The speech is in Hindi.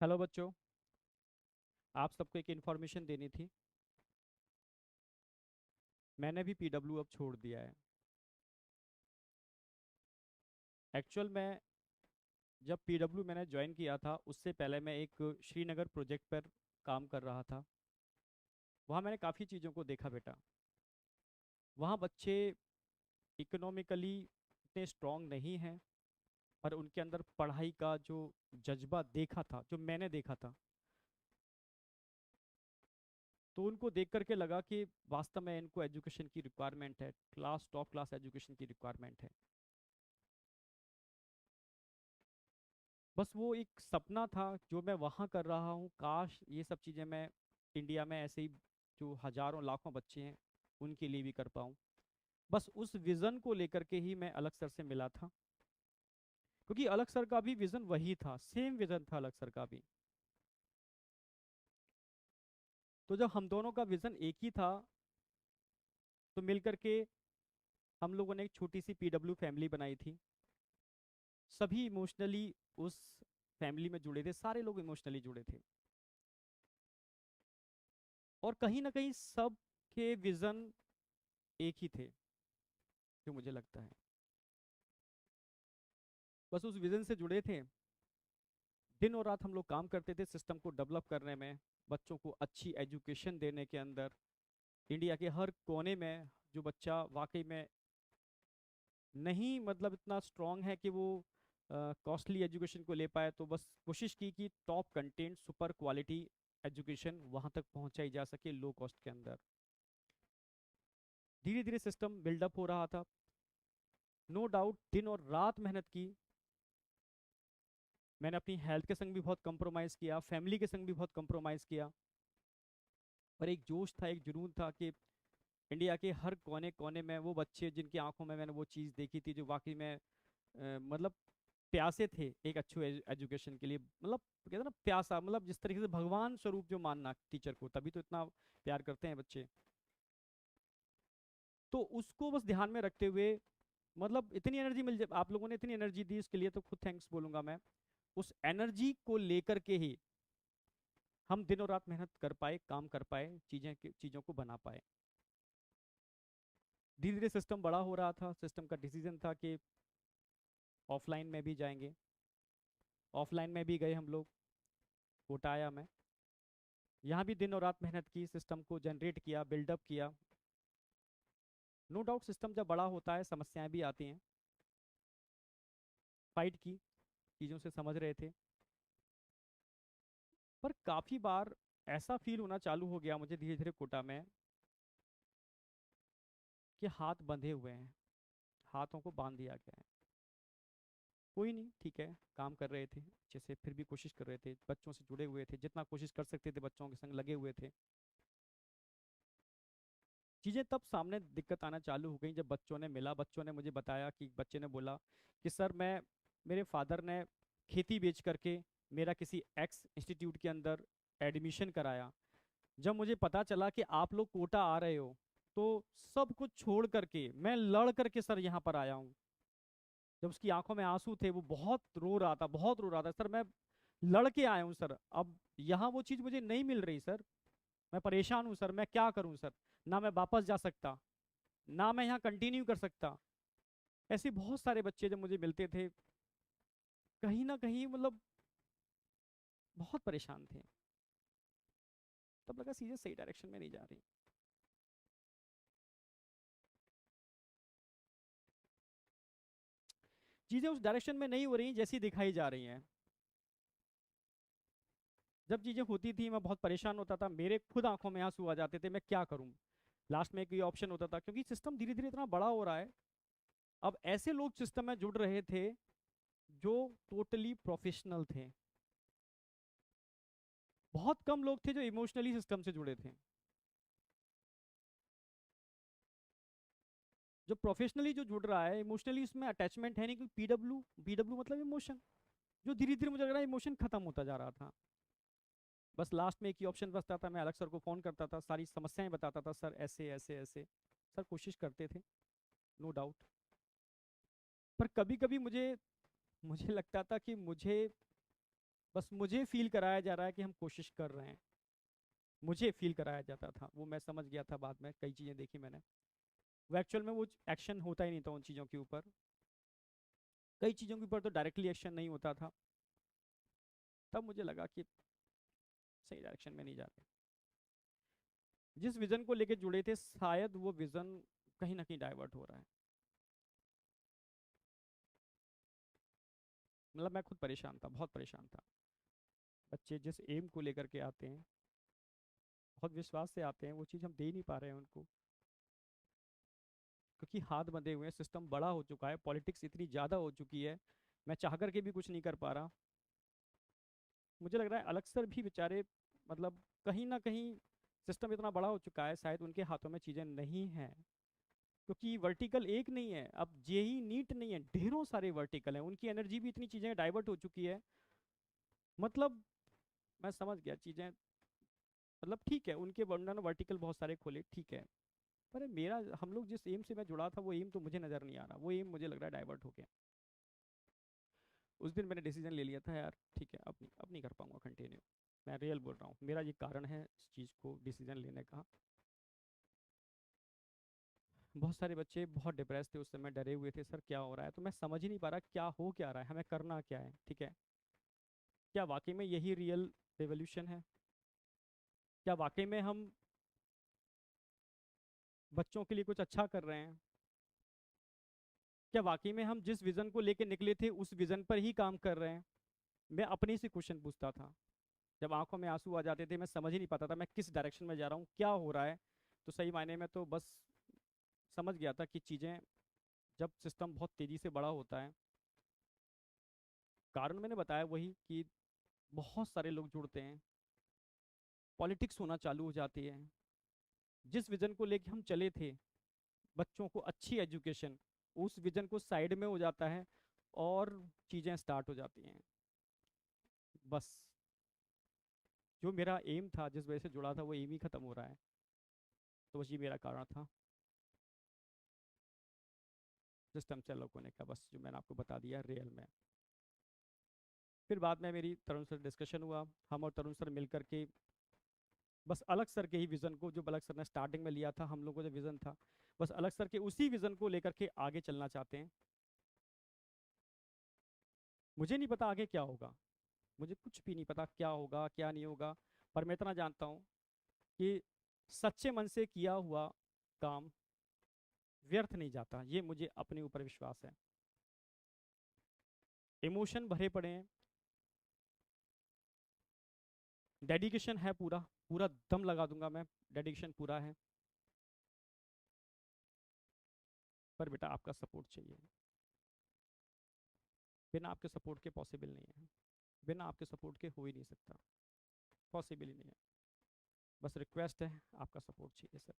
हेलो बच्चों। आप सबको एक इन्फॉर्मेशन देनी थी। मैंने भी पीडब्ल्यू अब छोड़ दिया है। एक्चुअल में जब पीडब्ल्यू मैंने ज्वाइन किया था उससे पहले मैं एक श्रीनगर प्रोजेक्ट पर काम कर रहा था। वहाँ मैंने काफ़ी चीज़ों को देखा बेटा। वहाँ बच्चे इकोनॉमिकली इतने स्ट्रांग नहीं हैं, पर उनके अंदर पढ़ाई का जो जज्बा देखा था, जो मैंने देखा था, तो उनको देख करके लगा कि वास्तव में इनको एजुकेशन की रिक्वायरमेंट है, टॉप क्लास एजुकेशन की रिक्वायरमेंट है। बस वो एक सपना था जो मैं वहाँ कर रहा हूँ, काश ये सब चीज़ें मैं इंडिया में ऐसे ही जो हजारों लाखों बच्चे हैं उनके लिए भी कर पाऊँ। बस उस विज़न को लेकर के ही मैं अलग सर से मिला था, क्योंकि अलग सर का भी विज़न वही था, सेम विज़न था अलग सर का भी। तो जब हम दोनों का विज़न एक ही था, तो मिल करके हम लोगों ने एक छोटी सी पीडब्ल्यू फैमिली बनाई थी। सभी इमोशनली उस फैमिली में जुड़े थे, सारे लोग इमोशनली जुड़े थे। और कहीं ना कहीं सब के विज़न एक ही थे, जो मुझे लगता है। बस उस विजन से जुड़े थे। दिन और रात हम लोग काम करते थे सिस्टम को डेवलप करने में, बच्चों को अच्छी एजुकेशन देने के अंदर। इंडिया के हर कोने में जो बच्चा वाकई में नहीं मतलब इतना स्ट्रांग है कि वो कॉस्टली एजुकेशन को ले पाए, तो बस कोशिश की कि top content super quality education वहां तक पहुंचाई जा सके लो कॉस्ट के अंदर। धीरे धीरे सिस्टम बिल्डअप हो रहा था। नो डाउट दिन और रात मेहनत की। मैंने अपनी हेल्थ के संग भी बहुत कंप्रोमाइज़ किया, फैमिली के संग भी बहुत कंप्रोमाइज़ किया। पर एक जोश था, एक जुनून था कि इंडिया के हर कोने कोने में वो बच्चे जिनकी आंखों में मैंने वो चीज़ देखी थी, जो वाकई में मतलब प्यासे थे एक अच्छे एजुकेशन के लिए। मतलब कहते हैं ना प्यासा, मतलब जिस तरीके से भगवान स्वरूप जो मानना टीचर को, तभी तो इतना प्यार करते हैं बच्चे। तो उसको बस ध्यान में रखते हुए, मतलब इतनी एनर्जी मिल जाए, आप लोगों ने इतनी एनर्जी दी, इसके लिए तो खुद थैंक्स बोलूंगा मैं। उस एनर्जी को लेकर के ही हम दिनों रात मेहनत कर पाए, काम कर पाए, चीज़ों को बना पाए। धीरे धीरे सिस्टम बड़ा हो रहा था। सिस्टम का डिसीजन था कि ऑफलाइन में भी जाएंगे। ऑफलाइन में भी गए हम लोग। कोटा आया मैं। यहाँ भी दिन और रात मेहनत की, सिस्टम को जनरेट किया, बिल्डअप किया। नो डाउट सिस्टम जब बड़ा होता है समस्याएं भी आती हैं। फाइट की, चीज़ों से समझ रहे थे। पर काफ़ी बार ऐसा फील होना चालू हो गया मुझे धीरे धीरे कोटा में, कि हाथ बंधे हुए हैं, हाथों को बांध दिया गया है। कोई नहीं, ठीक है, काम कर रहे थे अच्छे से, फिर भी कोशिश कर रहे थे, बच्चों से जुड़े हुए थे, जितना कोशिश कर सकते थे बच्चों के संग लगे हुए थे। चीज़ें तब सामने दिक्कत आना चालू हो गई जब बच्चों ने मिला, बच्चों ने मुझे बताया, कि बच्चे ने बोला कि सर मैं, मेरे फादर ने खेती बेच करके मेरा किसी एक्स इंस्टीट्यूट के अंदर एडमिशन कराया। जब मुझे पता चला कि आप लोग कोटा आ रहे हो, तो सब कुछ छोड़ करके मैं लड़ करके सर यहाँ पर आया हूँ। जब उसकी आंखों में आंसू थे, वो बहुत रो रहा था, बहुत रो रहा था, सर मैं लड़ के आया हूँ सर, अब यहाँ वो चीज़ मुझे नहीं मिल रही सर, मैं परेशान हूँ सर, मैं क्या करूँ सर, ना मैं वापस जा सकता, ना मैं यहाँ कंटिन्यू कर सकता। ऐसे बहुत सारे बच्चे जब मुझे मिलते थे, कहीं ना कहीं मतलब बहुत परेशान थे। तब लगा चीजें सही डायरेक्शन में नहीं जा रही। चीजें उस डायरेक्शन में नहीं हो रही जैसी दिखाई जा रही हैं। जब चीजें होती थी मैं बहुत परेशान होता था, मेरे खुद आंखों में आंसू आ जाते थे, मैं क्या करूं। लास्ट में एक ये ऑप्शन होता था, क्योंकि सिस्टम धीरे धीरे इतना बड़ा हो रहा है। अब ऐसे लोग सिस्टम में जुड़ रहे थे जो टोटली प्रोफेशनल थे। बहुत कम लोग थे जो इमोशनली सिस्टम से जुड़े थे। जो प्रोफेशनली जो जुड़ रहा है, इमोशनली उसमें अटैचमेंट है नहीं, क्योंकि पीडब्ल्यू पीडब्ल्यू मतलब इमोशन। जो धीरे धीरे मुझे लग रहा है इमोशन खत्म होता जा रहा था। बस लास्ट में एक ही ऑप्शन बचता था, मैं अलग सर को फोन करता था, सारी समस्याएं बताता था, सर ऐसे ऐसे ऐसे। सर कोशिश करते थे, नो डाउट। पर कभी कभी मुझे मुझे लगता था कि मुझे बस मुझे फील कराया जा रहा है कि हम कोशिश कर रहे हैं, मुझे फील कराया जाता था। वो मैं समझ गया था बाद में, कई चीज़ें देखी मैंने। वो एक्चुअल में वो एक्शन होता ही नहीं था उन चीज़ों के ऊपर। कई चीज़ों के ऊपर तो डायरेक्टली एक्शन नहीं होता था। तब मुझे लगा कि सही डायरेक्शन में नहीं जा रहे। जिस विजन को लेके जुड़े थे, शायद वो विजन कहीं ना कहीं डाइवर्ट हो रहा है। मतलब मैं खुद परेशान था, बहुत परेशान था। बच्चे जिस एम को लेकर के आते हैं, बहुत विश्वास से आते हैं, वो चीज़ हम दे नहीं पा रहे हैं उनको, क्योंकि हाथ बंधे हुए हैं, सिस्टम बड़ा हो चुका है, पॉलिटिक्स इतनी ज़्यादा हो चुकी है, मैं चाह करके भी कुछ नहीं कर पा रहा। मुझे लग रहा है अलग सर भी बेचारे, मतलब कहीं ना कहीं सिस्टम इतना बड़ा हो चुका है, शायद उनके हाथों में चीज़ें नहीं हैं। क्योंकि वर्टिकल एक नहीं है, अब जेई नीट नहीं है, ढेरों सारे वर्टिकल हैं, उनकी एनर्जी भी इतनी चीज़ें डाइवर्ट हो चुकी है। मतलब मैं समझ गया चीज़ें, मतलब ठीक है, उनके वर्णन वर्टिकल बहुत सारे खोले, ठीक है। पर मेरा, हम लोग जिस एम से मैं जुड़ा था, वो एम तो मुझे नज़र नहीं आ रहा, वो एम मुझे लग रहा है डाइवर्ट हो गया। उस दिन मैंने डिसीजन ले लिया था यार, ठीक है, अब नहीं कर पाऊंगा कंटिन्यू। मैं रियल बोल रहा हूँ, मेरा ये कारण है इस चीज़ को डिसीजन लेने का। बहुत सारे बच्चे बहुत डिप्रेस थे उस समय, डरे हुए थे, सर क्या हो रहा है। तो मैं समझ ही नहीं पा रहा क्या हो क्या रहा है, हमें करना क्या है, ठीक है। क्या वाकई में यही रियल रेवोल्यूशन है? क्या वाकई में हम बच्चों के लिए कुछ अच्छा कर रहे हैं? क्या वाकई में हम जिस विजन को लेकर निकले थे उस विजन पर ही काम कर रहे हैं? मैं अपने से क्वेश्चन पूछता था। जब आंखों में आंसू आ जाते थे, मैं समझ ही नहीं पाता था मैं किस डायरेक्शन में जा रहा हूँ, क्या हो रहा है। तो सही मायने में तो बस समझ गया था कि चीज़ें, जब सिस्टम बहुत तेज़ी से बड़ा होता है, कारण मैंने बताया वही कि बहुत सारे लोग जुड़ते हैं, पॉलिटिक्स होना चालू हो जाती है। जिस विजन को लेके हम चले थे, बच्चों को अच्छी एजुकेशन, उस विजन को साइड में हो जाता है और चीज़ें स्टार्ट हो जाती हैं। बस जो मेरा एम था, जिस वजह से जुड़ा था, वो एम ही खत्म हो रहा है। तो बस ये मेरा कारण था सिस्टम से अलग होने का, बस जो मैंने आपको बता दिया रियल में। फिर बाद में मेरी तरुण सर डिस्कशन हुआ, हम और तरुण सर मिल करके बस अलग सर के ही विज़न को, जो अलग सर ने स्टार्टिंग में लिया था, हम लोग को जो विज़न था, बस अलग सर के उसी विज़न को लेकर के आगे चलना चाहते हैं। मुझे नहीं पता आगे क्या होगा, मुझे कुछ भी नहीं पता क्या होगा क्या नहीं होगा। पर मैं इतना जानता हूँ कि सच्चे मन से किया हुआ काम व्यर्थ नहीं जाता, ये मुझे अपने ऊपर विश्वास है। इमोशन भरे पड़े हैं, डेडिकेशन है पूरा, पूरा दम लगा दूंगा मैं, डेडिकेशन पूरा है। पर बेटा आपका सपोर्ट चाहिए, बिना आपके सपोर्ट के पॉसिबल नहीं है, बिना आपके सपोर्ट के हो ही नहीं सकता, पॉसिबल ही नहीं है। बस रिक्वेस्ट है, आपका सपोर्ट चाहिए सर।